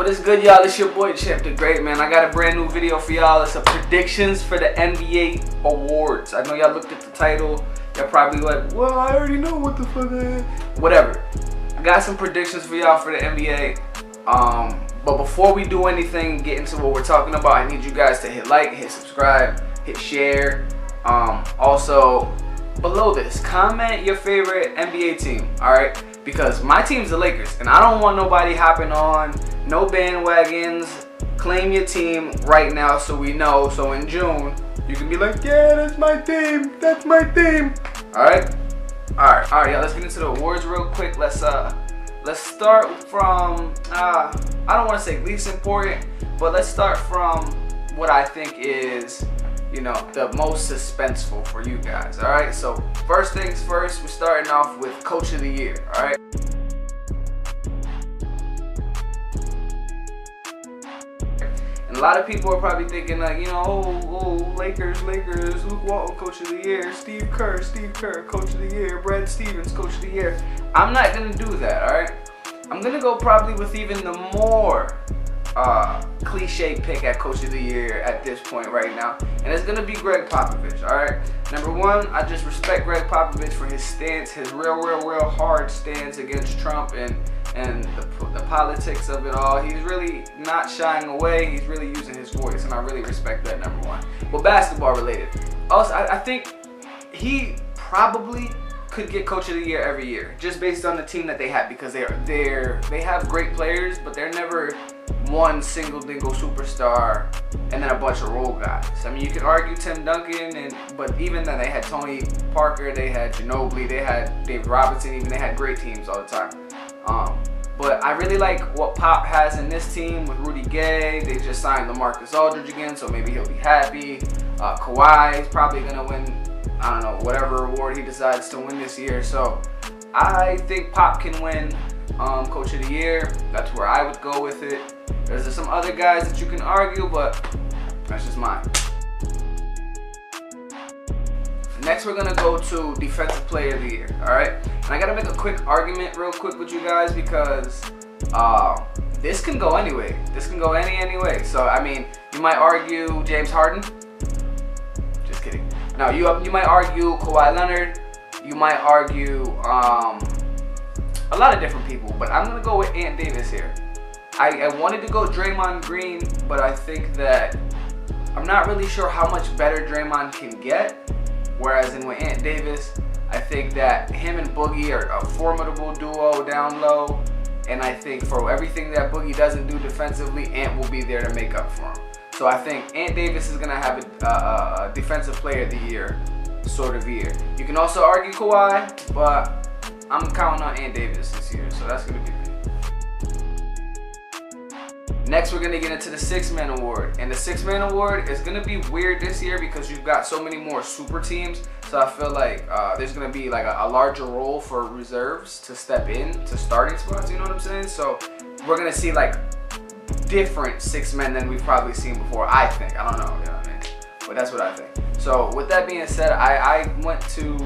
What is good, y'all? It's your boy Champ the Great, man. I got a brand new video for y'all. It's a predictions for the NBA awards. I know y'all looked at the title. Y'all probably like, well, I already know what the fuck that is. Whatever. I got some predictions for y'all for the NBA. But before we do anything, get into what we're talking about, I need you guys to hit like, hit subscribe, hit share. Also, below this, comment your favorite NBA team, alright? Because my team's the Lakers, and I don't want nobody hopping on, no bandwagons. Claim your team right now so we know, so in June, you can be like, yeah, that's my team, alright? Alright, y'all, let's get into the awards real quick. Let's start from, I don't want to say least important, but let's start from what I think is, you know, the most suspenseful for you guys, all right? So first things first, we're starting off with Coach of the Year, all right? And a lot of people are probably thinking like, you know, oh, Lakers, Luke Walton, Coach of the Year, Steve Kerr, Coach of the Year, Brad Stevens, Coach of the Year. I'm not gonna do that, all right? I'm gonna go probably with even the more cliche pick at Coach of the Year at this point right now, and it's gonna be Greg Popovich. All right, number one, I just respect Greg Popovich for his stance, his real hard stance against Trump and the politics of it all. He's really not shying away. He's really using his voice, and I really respect that, number one. But basketball related, also I think he probably could get Coach of the Year every year, just based on the team that they have, because they have great players, but they're never one single dingle superstar and then a bunch of role guys. I mean, you could argue Tim Duncan, but even then they had Tony Parker, they had Ginobili, they had David Robinson, even they had great teams all the time. But I really like what Pop has in this team with Rudy Gay. They just signed LaMarcus Aldridge again, so maybe he'll be happy. Kawhi is probably gonna win, I don't know, whatever award he decides to win this year. So I think Pop can win Coach of the Year. That's where I would go with it. There's some other guys that you can argue, but that's just mine. Next, we're gonna go to Defensive Player of the Year, all right? And I gotta make a quick argument real quick with you guys, because this can go anyway. This can go any way. So, I mean, you might argue James Harden. Just kidding. Now, you might argue Kawhi Leonard. You might argue a lot of different people, but I'm gonna go with Ant Davis here. I wanted to go Draymond Green, but I think that I'm not really sure how much better Draymond can get. Whereas with Ant Davis, I think that him and Boogie are a formidable duo down low, and I think for everything that Boogie doesn't do defensively, Ant will be there to make up for him. So I think Ant Davis is gonna have a Defensive Player of the Year sort of year. You can also argue Kawhi, but I'm counting on Ant Davis this year, so that's gonna be me. Next, we're gonna get into the Six-Man Award, and the Six-Man Award is gonna be weird this year because you've got so many more super teams. So I feel like there's gonna be like a larger role for reserves to step in to starting spots. You know what I'm saying? So we're gonna see like different six men than we've probably seen before. I think. I don't know. You know what I mean? But that's what I think. So with that being said, I went to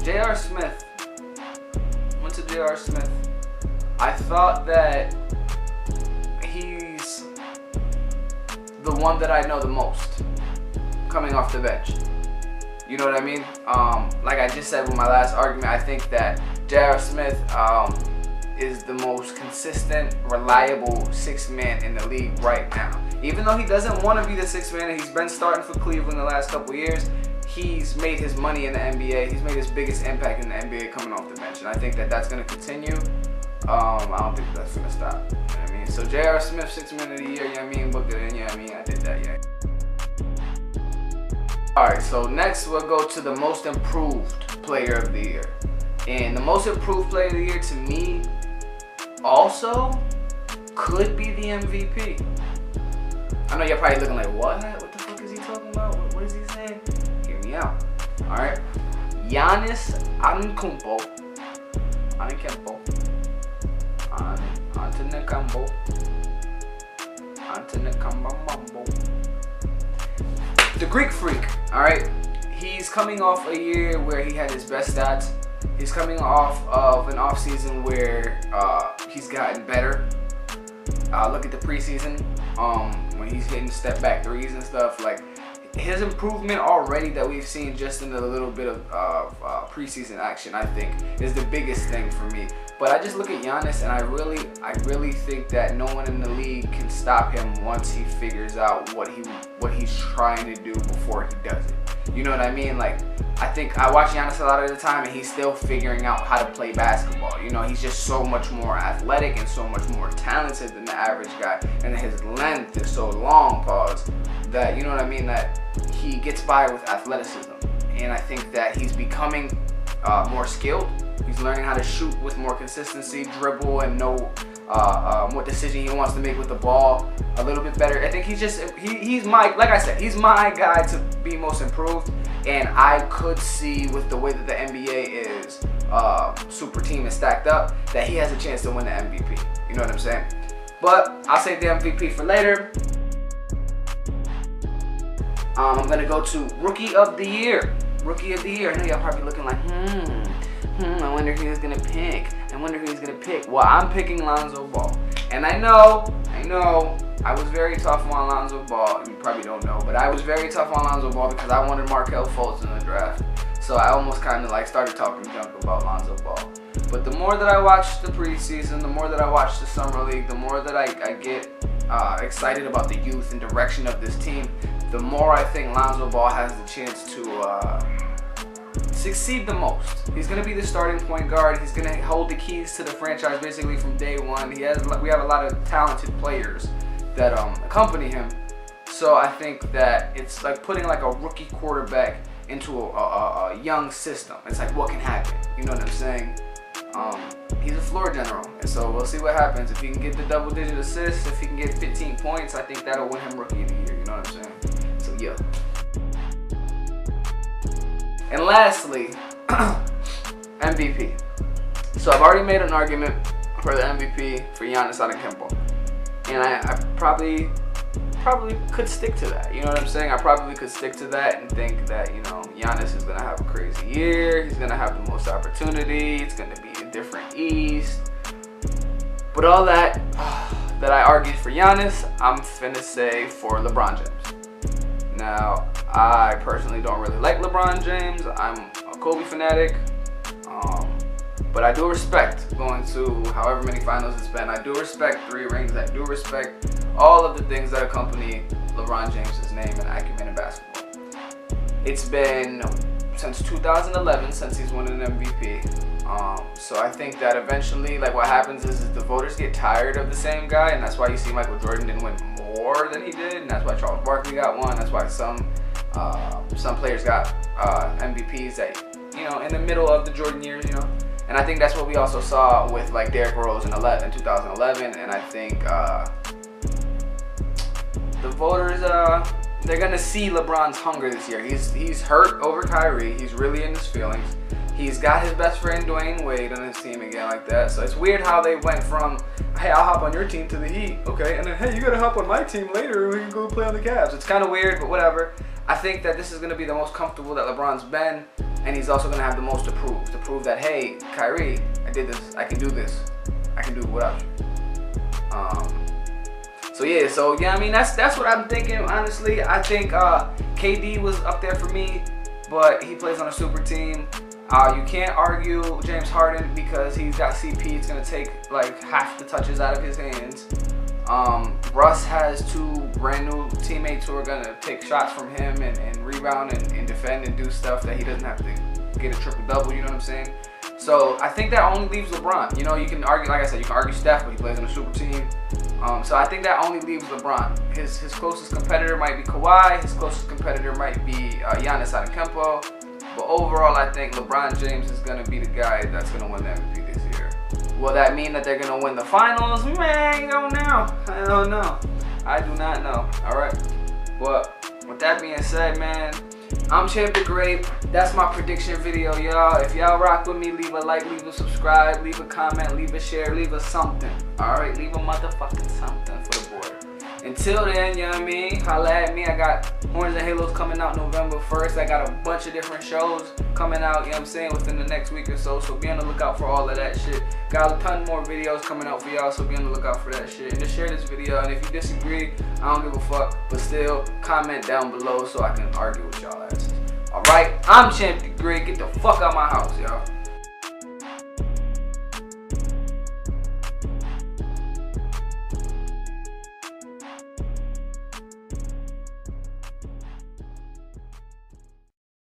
J.R. Smith. I thought that he's the one that I know the most coming off the bench. You know what I mean? Like I just said with my last argument, I think that J.R. Smith is the most consistent, reliable six-man in the league right now. Even though he doesn't want to be the six-man, and he's been starting for Cleveland the last couple years, he's made his money in the NBA. He's made his biggest impact in the NBA coming off the bench, and I think that that's going to continue. I don't think that's going to stop. You know what I mean? So J.R. Smith, Six-Man of the Year, you know what I mean? Book it in, you know what I mean? I did that, yeah. Alright, so next we'll go to the Most Improved Player of the Year. And the Most Improved Player of the Year to me also could be the MVP. I know you're probably looking like, what? What the fuck is he talking about? What is he saying? Hear me out. Alright. Giannis Antetokounmpo. The Greek Freak, alright? He's coming off a year where he had his best stats. He's coming off of an offseason where he's gotten better. look at the preseason, when he's hitting step back threes and stuff, like his improvement already that we've seen just in a little bit of preseason action, I think, is the biggest thing for me. But I just look at Giannis, and I really think that no one in the league can stop him once he figures out what he's trying to do before he does it. You know what I mean? Like, I think I watch Giannis a lot of the time, and he's still figuring out how to play basketball. You know, he's just so much more athletic and so much more talented than the average guy, and his length is so long, that, you know what I mean, that he gets by with athleticism. And I think that he's becoming more skilled. He's learning how to shoot with more consistency, dribble, and know what decision he wants to make with the ball a little bit better. I think he's my, like I said, he's my guy to be most improved. And I could see, with the way that the NBA is, super team is stacked up, that he has a chance to win the MVP. You know what I'm saying? But I'll save the MVP for later. I'm gonna go to Rookie of the Year. Rookie of the Year. I know y'all probably looking like, I wonder who he's gonna pick. Well, I'm picking Lonzo Ball. And I know, I was very tough on Lonzo Ball. You probably don't know, but I was very tough on Lonzo Ball because I wanted Markelle Fultz in the draft. So I almost kind of like started talking junk about Lonzo Ball. But the more that I watch the preseason, the more that I watch the summer league, the more that I get excited about the youth and direction of this team, the more I think Lonzo Ball has the chance to succeed the most. He's going to be the starting point guard. He's going to hold the keys to the franchise basically from day one. We have a lot of talented players that accompany him. So I think that it's like putting like a rookie quarterback into a young system. It's like, what can happen? You know what I'm saying? He's a floor general, and so we'll see what happens. If he can get the double-digit assists, if he can get 15 points, I think that'll win him Rookie of the Year. You know what I'm saying? So yeah. And lastly, MVP. So I've already made an argument for the MVP for Giannis Antetokounmpo, and I probably could stick to that. You know what I'm saying? I probably could stick to that and think that, you know, Giannis is gonna have a crazy year. He's gonna have the most opportunity. It's gonna be a different East. But all that I argued for Giannis, I'm finna say for LeBron James. Now, I personally don't really like LeBron James. I'm a Kobe fanatic. But I do respect going to however many finals it's been. I do respect 3 rings. I do respect all of the things that accompany LeBron James' name and acumen in basketball. It's been since 2011 since he's won an MVP. So I think that eventually, like, what happens is the voters get tired of the same guy, and that's why you see Michael Jordan didn't win more than he did, and that's why Charles Barkley got one. That's why some players got MVPs that, you know, in the middle of the Jordan years, you know. And I think that's what we also saw with like Derrick Rose in 2011, and I think the voters, they're gonna see LeBron's hunger this year. He's hurt over Kyrie. He's really in his feelings. He's got his best friend Dwayne Wade on his team again like that. So it's weird how they went from, hey, I'll hop on your team to the Heat, okay, and then, hey, you gotta hop on my team later and we can go play on the Cavs. It's kind of weird, but whatever. I think that this is gonna be the most comfortable that LeBron's been, and he's also gonna have the most to prove that, hey, Kyrie, I did this, I can do this, I can do it without you. So yeah, I mean, that's what I'm thinking, honestly. I think KD was up there for me, but he plays on a super team. You can't argue James Harden because he's got CP. It's going to take like half the touches out of his hands. Russ has 2 brand new teammates who are going to take shots from him and rebound and defend and do stuff that he doesn't have to get a triple-double, you know what I'm saying? So I think that only leaves LeBron. You know, you can argue, like I said, you can argue Steph, but he plays on a super team. So I think that only leaves LeBron. His closest competitor might be Kawhi. His closest competitor might be Giannis Antetokounmpo. But overall, I think LeBron James is going to be the guy that's going to win the MVP this year. Will that mean that they're going to win the finals? Man, I don't know. I don't know. I do not know. All right. But with that being said, man, I'm Champ the Grape. That's my prediction video, y'all. If y'all rock with me, leave a like, leave a subscribe, leave a comment, leave a share, leave a something. All right, leave a motherfucking something for the boy. Until then, you know what I mean? Holla at me. I got Horns and Halos coming out November 1st. I got a bunch of different shows coming out, you know what I'm saying, within the next week or so. So be on the lookout for all of that shit. Got a ton more videos coming out for y'all, so be on the lookout for that shit. And just share this video. And if you disagree, I don't give a fuck. But still, comment down below so I can argue with y'all asses. Alright, I'm Champ Degree. Get the fuck out my house, y'all.